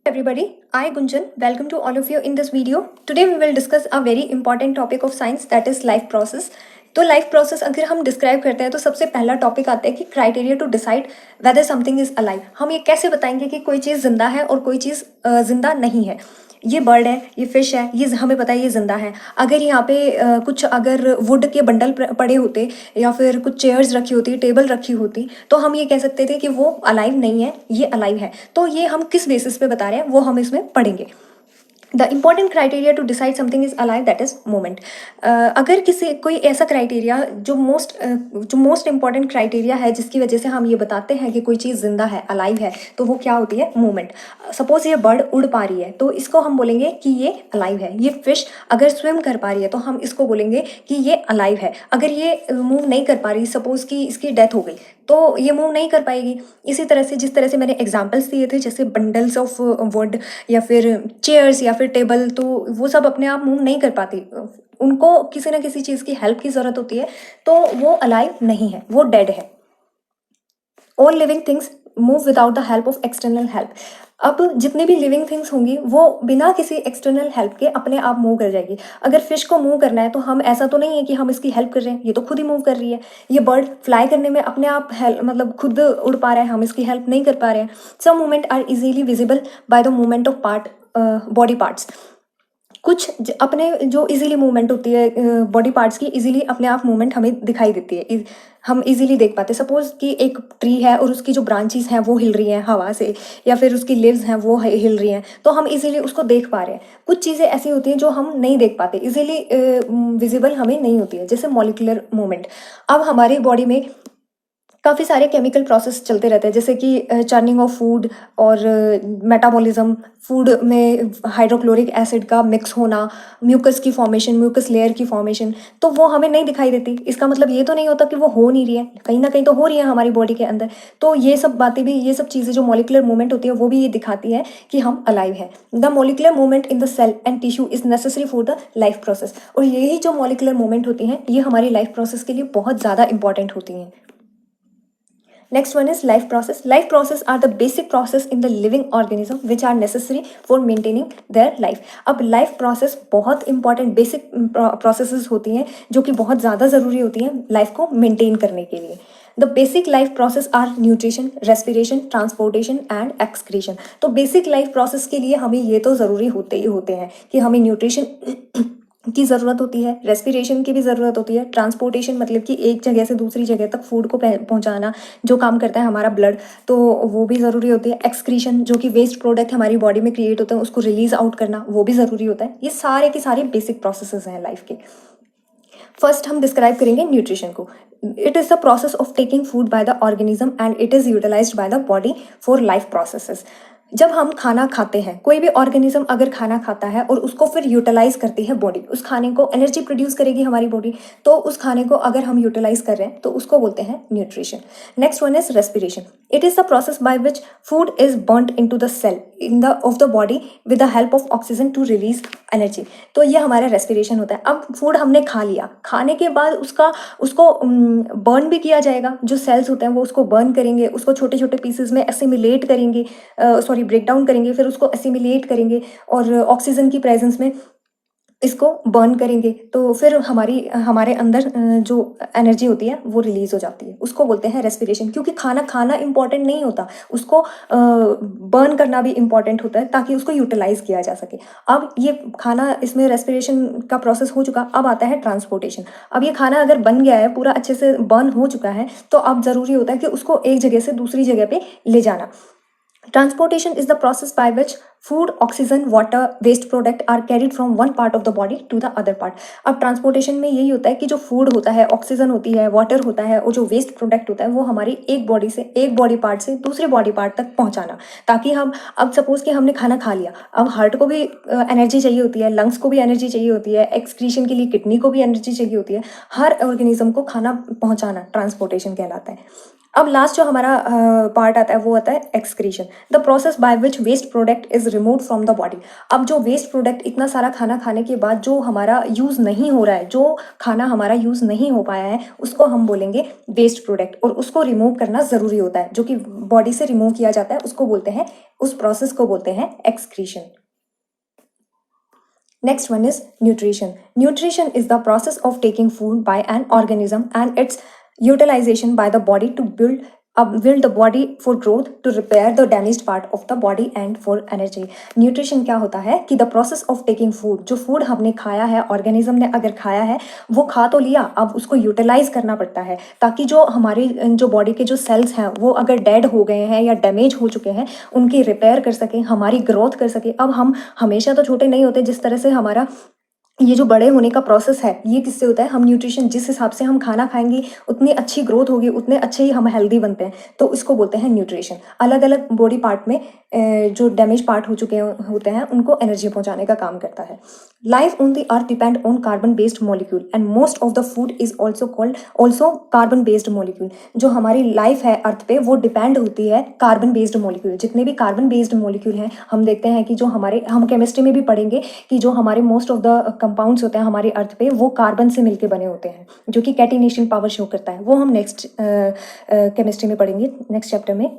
Everybody, I Gunjan, welcome to all of you in this video. Today we will discuss a very important topic of science, that is life process. तो life process अगर हम describe करते हैं तो सबसे पहला topic आता है कि criteria to decide whether something is alive. हम ये कैसे बताएंगे कि कोई चीज़ जिंदा है और कोई चीज़ जिंदा नहीं है। ये बर्ड है, ये फिश है, ये हमें पता है ये जिंदा है। अगर यहाँ पे कुछ अगर वुड के बंडल पड़े होते या फिर कुछ चेयर्स रखी होती, टेबल रखी होती, तो हम ये कह सकते थे कि वो अलाइव नहीं है, ये अलाइव है। तो ये हम किस बेसिस पे बता रहे हैं वो हम इसमें पढ़ेंगे। The important criteria to decide something is alive, that is moment. अगर किसी कोई ऐसा क्राइटेरिया जो मोस्ट इंपॉर्टेंट क्राइटेरिया है जिसकी वजह से हम ये बताते हैं कि कोई चीज़ जिंदा है, अलाइव है, तो वो क्या होती है? मूवमेंट। सपोज ये बर्ड उड़ पा रही है तो इसको हम बोलेंगे कि ये अलाइव है। ये फिश अगर स्विम कर पा रही है तो हम इसको बोलेंगे कि ये अलाइव है। अगर ये मूव नहीं कर पा रही, सपोज कि इसकी डेथ हो गई, तो ये मूव नहीं कर पाएगी। इसी तरह से जिस तरह से मैंने एग्जाम्पल्स दिए थे, जैसे बंडल्स ऑफ वुड या फिर चेयर्स या फिर टेबल, तो वो सब अपने आप मूव नहीं कर पाती, उनको किसी ना किसी चीज़ की हेल्प की ज़रूरत होती है, तो वो अलाइव नहीं है, वो डेड है। All living things move without the help of external help. अब जितने भी लिविंग थिंग्स होंगी वो बिना किसी एक्सटर्नल हेल्प के अपने आप मूव कर जाएगी। अगर फिश को मूव करना है तो हम ऐसा तो नहीं है कि हम इसकी हेल्प कर रहे हैं, ये तो खुद ही मूव कर रही है। ये बर्ड फ्लाई करने में अपने आप हेल्प मतलब खुद उड़ पा रहा है, हम इसकी हेल्प नहीं कर पा रहे हैं। Some movement are easily visible by the movement of body parts. कुछ अपने जो इजीली मूवमेंट होती है बॉडी पार्ट्स की, इजीली अपने आप मूवमेंट हमें दिखाई देती है, हम इजीली देख पाते हैं। सपोज कि एक ट्री है और उसकी जो ब्रांचेस हैं वो हिल रही हैं हवा से, या फिर उसकी लिव्स हैं वो हिल रही हैं, तो हम इजीली उसको देख पा रहे हैं। कुछ चीज़ें ऐसी होती हैं जो हम नहीं देख पाते, इजीली विजिबल हमें नहीं होती है, जैसे मॉलिक्यूलर मूवमेंट। अब हमारी बॉडी में काफ़ी सारे केमिकल प्रोसेस चलते रहते हैं, जैसे कि चर्निंग ऑफ फूड और मेटाबॉलिज्म, फूड में हाइड्रोक्लोरिक एसिड का मिक्स होना, म्यूकस की फॉर्मेशन, म्यूकस लेयर की फॉर्मेशन, तो वो हमें नहीं दिखाई देती। इसका मतलब ये तो नहीं होता कि वो हो नहीं रही है, कहीं ना कहीं तो हो रही है हमारी बॉडी के अंदर। तो ये सब बातें भी, ये सब चीज़ें जो मॉलिकुलर मूवमेंट होती है वो भी ये दिखाती है कि हम अलाइव है। The molecular movement in the cell and tissue is necessary for the life process. और यही जो मॉलिकुलर मूवमेंट होती हैं ये हमारी लाइफ प्रोसेस के लिए बहुत ज़्यादा इंपॉर्टेंट होती हैं। Next one is life process. Life process are the basic process in the living organism which are necessary for maintaining their life. अब life process बहुत important basic processes होती हैं जो कि बहुत ज़्यादा ज़रूरी होती हैं life को maintain करने के लिए। The basic life process are nutrition, respiration, transportation and excretion. तो basic life process के लिए हमें ये तो ज़रूरी होते ही होते हैं कि हमें nutrition की ज़रूरत होती है, रेस्पिरेशन की भी ज़रूरत होती है, ट्रांसपोर्टेशन मतलब कि एक जगह से दूसरी जगह तक फूड को पहुंचाना, जो काम करता है हमारा ब्लड, तो वो भी ज़रूरी होती है। एक्सक्रीशन, जो कि वेस्ट प्रोडक्ट हमारी बॉडी में क्रिएट होते हैं उसको रिलीज आउट करना, वो भी ज़रूरी होता है। ये सारे के सारे बेसिक प्रोसेसेस हैं लाइफ के। फर्स्ट हम डिस्क्राइब करेंगे न्यूट्रिशन को। It is the process of taking food by the organism and it is utilised by the body for life processes. जब हम खाना खाते हैं, कोई भी ऑर्गेनिज्म अगर खाना खाता है और उसको फिर यूटिलाइज करती है बॉडी, उस खाने को एनर्जी प्रोड्यूस करेगी हमारी बॉडी, तो उस खाने को अगर हम यूटिलाइज कर रहे हैं तो उसको बोलते हैं nutrition. Next one is respiration. It is the process by which food is burned into the cell in the of the body with the help of oxygen to release energy. तो ये हमारा रेस्पिरेशन होता है। अब food हमने खा लिया, खाने के बाद उसको बर्न भी किया जाएगा, जो सेल्स होते हैं वो उसको बर्न करेंगे, उसको छोटे छोटे पीसेस में एसिमिलेट करेंगे, ब्रेक डाउन करेंगे, फिर उसको एसिमिलेट करेंगे और ऑक्सीजन की प्रेजेंस में इसको बर्न करेंगे, तो फिर हमारे अंदर जो एनर्जी होती है वो रिलीज हो जाती है, उसको बोलते हैं रेस्पिरेशन। क्योंकि खाना खाना इंपॉर्टेंट नहीं होता, उसको बर्न करना भी इंपॉर्टेंट होता है ताकि उसको यूटिलाइज किया जा सके। अब ये खाना, इसमें रेस्पिरेशन का प्रोसेस हो चुका, अब आता है ट्रांसपोर्टेशन। अब ये खाना अगर बन गया है, पूरा अच्छे से बर्न हो चुका है, तो अब ज़रूरी होता है कि उसको एक जगह से दूसरी जगह पे ले जाना। Transportation is the process by which food, oxygen, water, waste product are carried from one part of the body to the other part. अब ट्रांसपोर्टेशन में यही होता है कि जो फूड होता है, ऑक्सीजन होती है, वाटर होता है और जो वेस्ट प्रोडक्ट होता है वो हमारी एक बॉडी पार्ट से दूसरे बॉडी पार्ट तक पहुंचाना, ताकि हम, अब सपोज कि हमने खाना खा लिया, अब हार्ट को भी एनर्जी चाहिए होती है, लंग्स को भी एनर्जी चाहिए होती है, एक्सक्रीशन के लिए किडनी को भी एनर्जी चाहिए होती है। हर ऑर्गेनिज्म को खाना पहुँचाना ट्रांसपोर्टेशन कहलाता है। अब लास्ट जो हमारा पार्ट आता है वो आता है excretion, the process by which waste product is remove from the body. अब जो वेस्ट प्रोडक्ट, इतना सारा खाना खाने के बाद जो हमारा यूज़ नहीं हो रहा है, जो खाना हमारा यूज़ नहीं हो पाया है, उसको हम बोलेंगे वेस्ट प्रोडक्ट, और उसको रिमूव करना ज़रूरी होता है, जो कि बॉडी से रिमूव किया जाता है, उसको बोलते हैं, उस प्रोसेस को बोलते हैं excretion. Next one is nutrition. Nutrition is the process of taking food by an organism and its utilization by the body to build the body for growth, to repair the damaged part of the body and for energy. Nutrition क्या होता है कि the process of taking food, जो food हमने खाया है, organism ने अगर खाया है, वो खा तो लिया, अब उसको यूटिलाइज करना पड़ता है, ताकि जो हमारे जो बॉडी के जो सेल्स हैं वो अगर डेड हो गए हैं या डैमेज हो चुके हैं, उनकी रिपेयर कर सके, हमारी ग्रोथ कर सके। अब हम हमेशा तो छोटे नहीं होते, जिस तरह से हमारा ये जो बड़े होने का प्रोसेस है, ये किससे होता है, हम न्यूट्रिशन, जिस हिसाब से हम खाना खाएंगे उतनी अच्छी ग्रोथ होगी, उतने अच्छे ही हम हेल्दी बनते हैं, तो इसको बोलते हैं न्यूट्रिशन। अलग अलग बॉडी पार्ट में जो डैमेज पार्ट हो चुके होते हैं उनको एनर्जी पहुंचाने का काम करता है। Life on the earth depend on carbon based molecule and most of the food is also carbon based molecule. जो हमारी लाइफ है अर्थ पे, वो डिपेंड होती है कार्बन बेस्ड मॉलिक्यूल। जितने भी कार्बन बेस्ड मॉलिक्यूल हैं, हम देखते हैं कि जो हम केमिस्ट्री में भी पढ़ेंगे कि जो हमारे मोस्ट ऑफ द कंपाउंड्स होते हैं हमारी अर्थ पे, वो कार्बन से मिलके बने होते हैं, जो कि कैटिनेशन पावर शो करता है। वो हम नेक्स्ट केमिस्ट्री में पढ़ेंगे, नेक्स्ट चैप्टर में।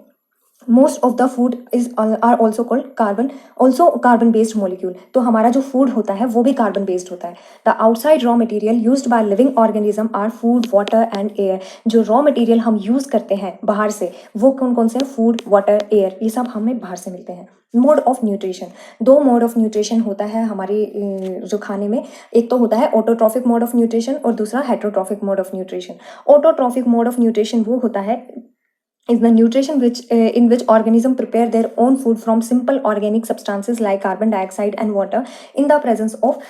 Most of the food are also called carbon based molecule. तो हमारा जो फूड होता है वो भी कार्बन बेस्ड होता है। The outside raw material used by living organism are food, water and air. जो रॉ मटेरियल हम यूज़ करते हैं बाहर से, वो कौन कौन से हैं, फूड, वाटर, एयर, ये सब हमें बाहर से मिलते हैं। Mode of nutrition, 2 mode of nutrition होता है हमारी जो खाने में। एक तो होता है ऑटोट्रॉफिक मोड ऑफ न्यूट्रिशन और दूसरा heterotrophic mode of nutrition. Autotrophic mode of nutrition वो होता है is the nutrition in which organism prepare their own food from simple organic substances like carbon dioxide and water in the presence of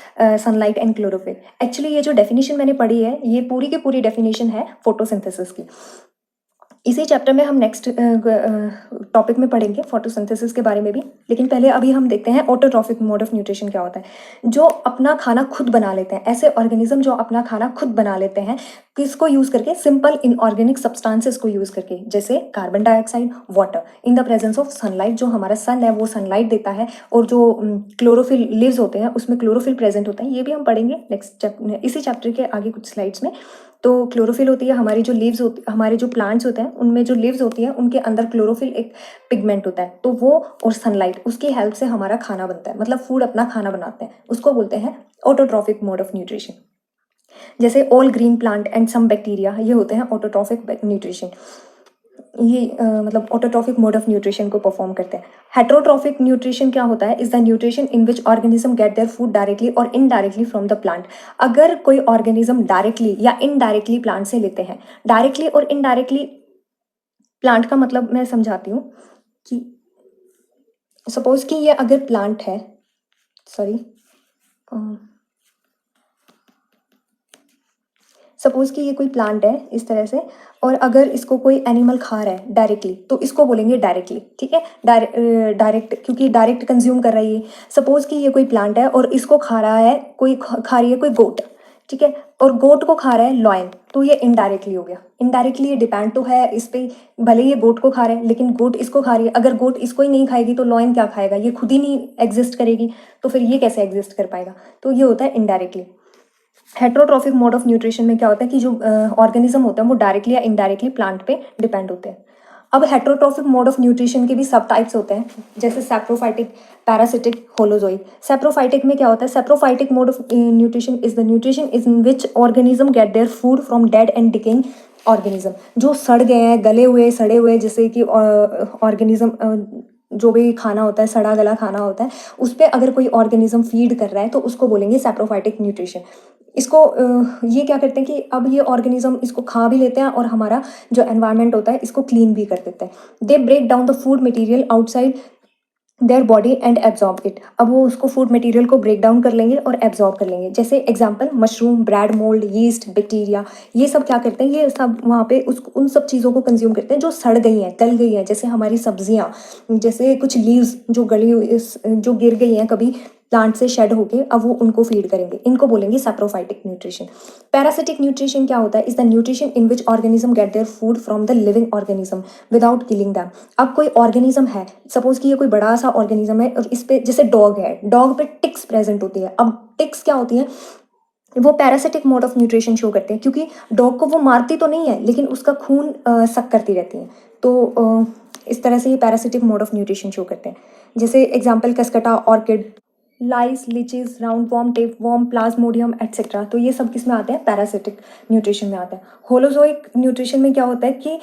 sunlight and chlorophyll. Actually ये जो definition मैंने पढ़ी है, ये पूरी की पूरी definition है photosynthesis की। इसी चैप्टर में हम नेक्स्ट टॉपिक में पढ़ेंगे फोटोसिंथेसिस के बारे में भी, लेकिन पहले अभी हम देखते हैं ऑटोट्रॉफिक मोड ऑफ न्यूट्रिशन क्या होता है। जो अपना खाना खुद बना लेते हैं, ऐसे ऑर्गेनिज्म जो अपना खाना खुद बना लेते हैं, किसको यूज़ करके, सिंपल इनऑर्गेनिक सब्सटेंसेस को यूज़ करके, जैसे carbon dioxide, water, in the presence of sunlight. जो हमारा सन है वो सनलाइट देता है, और जो क्लोरोफिल लीव्स होते हैं उसमें क्लोरोफिल प्रेजेंट होता है, ये भी हम पढ़ेंगे नेक्स्ट इसी चैप्टर के आगे कुछ स्लाइड्स में। तो क्लोरोफिल होती है हमारी जो लीव्स होती, हमारे जो प्लांट्स होते हैं उनमें जो लीव्स होती हैं उनके अंदर क्लोरोफिल एक पिगमेंट होता है, तो वो और सनलाइट, उसकी हेल्प से हमारा खाना बनता है, मतलब फूड अपना खाना बनाते हैं, उसको बोलते हैं ऑटोट्रॉफिक मोड ऑफ न्यूट्रिशन। जैसे all green plant and some bacteria, ये होते हैं ऑटोट्रॉफिक न्यूट्रिशन, ये मतलब ऑटोट्रॉफिक मोड ऑफ न्यूट्रिशन को परफॉर्म करते हैं। हेटरोट्रॉफिक न्यूट्रिशन क्या होता है, is the nutrition in which organism get their food directly और इनडायरेक्टली फ्रॉम द प्लांट। अगर कोई ऑर्गेनिज्म डायरेक्टली या इनडायरेक्टली प्लांट से लेते हैं, डायरेक्टली और इनडायरेक्टली प्लांट का मतलब मैं समझाती हूँ कि सपोज कि ये अगर प्लांट है, सपोज कि ये कोई प्लांट है इस तरह से, और अगर इसको कोई एनिमल खा रहा है डायरेक्टली, तो इसको बोलेंगे डायरेक्टली, ठीक है, डायरेक्ट, क्योंकि डायरेक्ट कंज्यूम कर रही है। सपोज कि ये कोई प्लांट है और इसको खा रहा है, खा रही है कोई गोट, ठीक है, और गोट को खा रहा है लॉयन, तो ये इनडायरेक्टली हो गया। इनडायरेक्टली ये डिपेंड तो है इस पे, भले ये गोट को खा रहे हैं लेकिन गोट इसको खा रही है। अगर गोट इसको ही नहीं खाएगी तो लॉयन क्या खाएगा, ये खुद ही नहीं एग्जिस्ट करेगी, तो फिर ये कैसे एग्जिस्ट कर पाएगा, तो ये होता है indirectly. Heterotrophic mode of nutrition में क्या होता है कि जो ऑर्गेनिज्म होता है वो डायरेक्टली या इनडायरेक्टली प्लांट पे डिपेंड होते हैं। अब हेटरोट्रॉफिक मोड ऑफ न्यूट्रिशन के भी सब टाइप्स होते हैं, जैसे सैप्रोफाइटिक, पैरासिटिक, होलोजोइक। सैप्रोफाइटिक में क्या होता है, saprophytic mode of nutrition is the nutrition in which organism get their food from dead and decaying organism. जो सड़ गए हैं, गले हुए, सड़े हुए, जैसे कि ऑर्गेनिज्म, जो भी खाना होता है, सड़ा गला खाना होता है, उस पर अगर कोई ऑर्गेनिज्म फीड कर रहा है तो उसको बोलेंगे सैप्रोफाइटिक न्यूट्रिशन। इसको ये क्या करते हैं कि अब ये ऑर्गेनिज्म इसको खा भी लेते हैं और हमारा जो एनवायरनमेंट होता है इसको क्लीन भी कर देते हैं। They break down the food material outside their body and absorb it. अब वो उसको फूड मटेरियल को ब्रेक डाउन कर लेंगे और एब्जॉर्ब कर लेंगे। जैसे example, mushroom, bread mould, yeast, bacteria, ये सब क्या करते हैं, ये सब वहाँ पे उन सब चीज़ों को कंज्यूम करते हैं जो सड़ गई हैं, गल गई हैं। जैसे हमारी सब्जियाँ, जैसे कुछ लीव्स जो गली जो गिर गई हैं कभी प्लांट से शेड होके अब वो उनको फीड करेंगे, इनको बोलेंगे सैप्रोफाइटिक न्यूट्रिशन। पैरासिटिक न्यूट्रिशन क्या होता है? Is the nutrition in which organism get their food from the living organism without killing them. अब कोई ऑर्गेनिज्म है, सपोज कि ये कोई बड़ा सा ऑर्गेनिज्म है और इस पे जैसे डॉग है, डॉग पे टिक्स प्रेजेंट होती है। अब टिक्स क्या होती है? वो parasitic mode of nutrition show करते हैं, क्योंकि डॉग को वो मारती तो नहीं है लेकिन उसका खून सक करती रहती हैं। तो इस तरह से ये parasitic mode of nutrition show करते हैं। जैसे example cuscuta, orchid, lice, leeches, roundworm, tapeworm, plasmodium etcetera. तो ये सब किस में आते हैं? पैरासिटिक न्यूट्रिशन में आते हैं। होलोजोइक न्यूट्रिशन में क्या होता है कि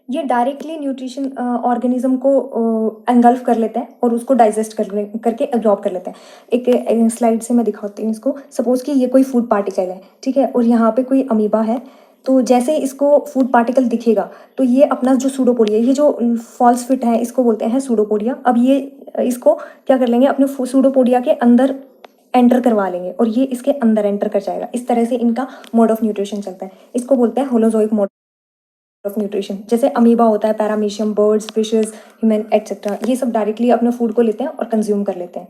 ये डायरेक्टली न्यूट्रिशन ऑर्गेनिज्म को एंगल्फ कर लेते हैं और उसको डाइजेस्ट करके एब्जॉर्ब कर लेते हैं। एक स्लाइड से मैं दिखाती हूँ इसको। सपोज कि ये कोई फूड पार्टिकल है, ठीक है, और यहाँ पे कोई अमीबा है। तो जैसे इसको फूड पार्टिकल दिखेगा तो ये अपना जो सूडोपोडिया, ये जो फॉल्स फिट है, इसको बोलते हैं सूडोपोडिया। अब ये इसको क्या कर लेंगे? अपने सूडोपोडिया के अंदर एंटर करवा लेंगे और ये इसके अंदर एंटर कर जाएगा। इस तरह से इनका मोड ऑफ न्यूट्रिशन चलता है। इसको बोलते हैं होलोजोइक मोड ऑफ न्यूट्रिशन। जैसे अमीबा होता है, paramecium, birds, fishes, human etcetera, ये सब डायरेक्टली अपने फूड को लेते हैं और कंज्यूम कर लेते हैं।